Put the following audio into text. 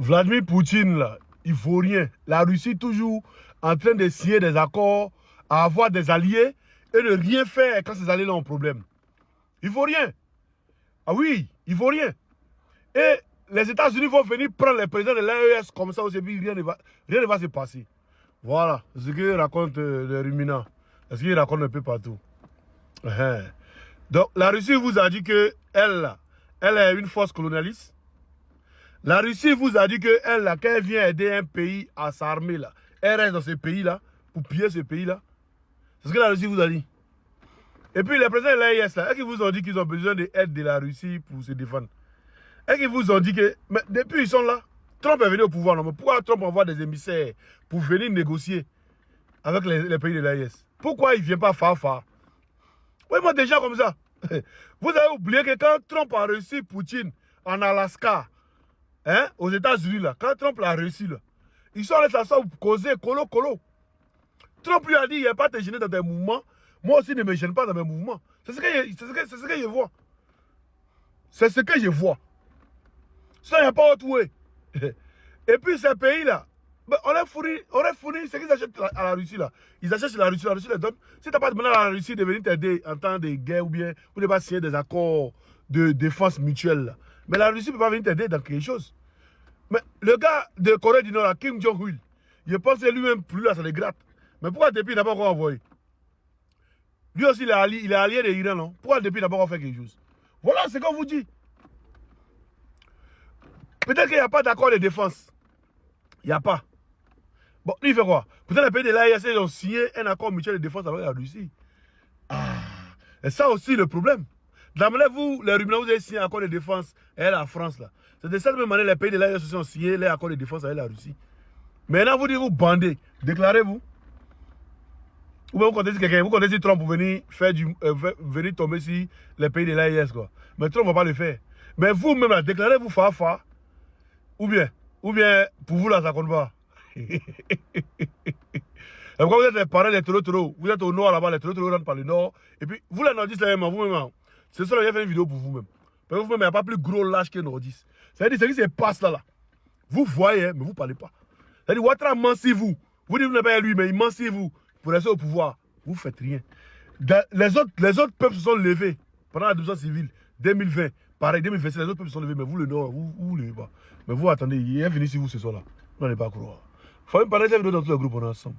Vladimir Poutine, là, il faut rien. La Russie toujours en train de signer des accords, à avoir des alliés et de rien faire quand ces alliés-là ont problème. Il faut rien. Ah oui, il faut rien. Et les États-Unis vont venir prendre les présidents de l'AES comme ça, aussi, rien ne va se passer. Voilà ce que raconte les ruminants. Ce qu'ils racontent un peu partout. Donc, la Russie vous a dit que elle est une force colonialiste. La Russie vous a dit qu'elle, quand elle vient aider un pays à s'armer, elle reste dans ce pays-là, pour piller ce pays-là. C'est ce que la Russie vous a dit. Et puis les présidents de l'AES, est-ce qu'ils vous ont dit qu'ils ont besoin de l'aide de la Russie pour se défendre? Est-ce qu'ils vous ont dit que, mais depuis ils sont là, Trump est venu au pouvoir, non? Mais pourquoi Trump envoie des émissaires pour venir négocier avec les pays de l'AES? Pourquoi il ne vient pas far? Oui, moi déjà comme ça. Vous avez oublié que quand Trump a reçu Poutine en Alaska, hein, aux États-Unis, là, quand Trump l'a réussi, là, ils sont allés s'asseoir pour causer, colo. Trump lui a dit, il n'y a pas de te gêner dans tes mouvements. Moi aussi, ne me gêne pas dans mes mouvements. C'est ce que je vois. C'est ce que je vois. Ça, il n'y a pas autre way. Et puis, ces pays-là, ben, on a fourni ce qu'ils achètent à la Russie, là. Ils achètent chez la Russie les donne. Si tu n'as pas demandé à la Russie de venir t'aider en temps de guerre ou bien pour ne pas signer des accords de défense mutuelle, là. Mais la Russie ne peut pas venir t'aider dans quelque chose. Mais le gars de Corée du Nord, là, Kim Jong-il, je pense que lui-même, plus là, ça le gratte. Mais pourquoi depuis il n'a pas encore envoyé? Lui aussi, il est allié de l'Iran, non? Pourquoi depuis il n'a pas encore fait quelque chose? Voilà ce qu'on vous dit. Peut-être qu'il n'y a pas d'accord de défense. Il n'y a pas. Bon, lui, il fait quoi? Peut-être les pays de l'AES, ils ont signé un accord mutuel de défense avec la Russie. Ah. Et ça aussi, le problème. D'amener vous, les ruminants, vous avez signé un accord de défense avec la France, là. C'est de cette même manière les pays de l'AES ont signé les accords de défense avec la Russie. Maintenant, vous dites, vous bandez. Déclarez-vous. Ou bien vous comptez sur quelqu'un, vous comptez sur Trump pour venir, venir tomber sur les pays de l'AES, quoi. Mais Trump ne va pas le faire. Mais vous-même, là, déclarez-vous far. Ou bien, pour vous, là, ça compte pas. Et pourquoi vous êtes les parents des taureaux, vous êtes au nord là-bas, les taureaux rentrent par le nord. Et puis, vous, les nordistes, là, vous-même, c'est ça, j'ai fait une vidéo pour vous-même. Parce que vous-même, il n'y a pas plus gros lâche que nordistes. C'est-à-dire, ce qui se passe là. Vous voyez, mais vous ne parlez pas. C'est-à-dire, Ouattara mentit vous. Vous dites, vous n'êtes pas lui, mais il mentit vous. Pour rester au pouvoir, vous ne faites rien. Les autres peuples se sont levés pendant la révolution civile, 2020. Pareil, 2026, les autres peuples se sont levés, mais vous, le nord, vous ne levez pas. Mais vous, attendez, il est venu sur vous ce soir-là. Vous n'allez pas croire. Il faut même parler de cette vidéo dans tous les groupes, on est ensemble.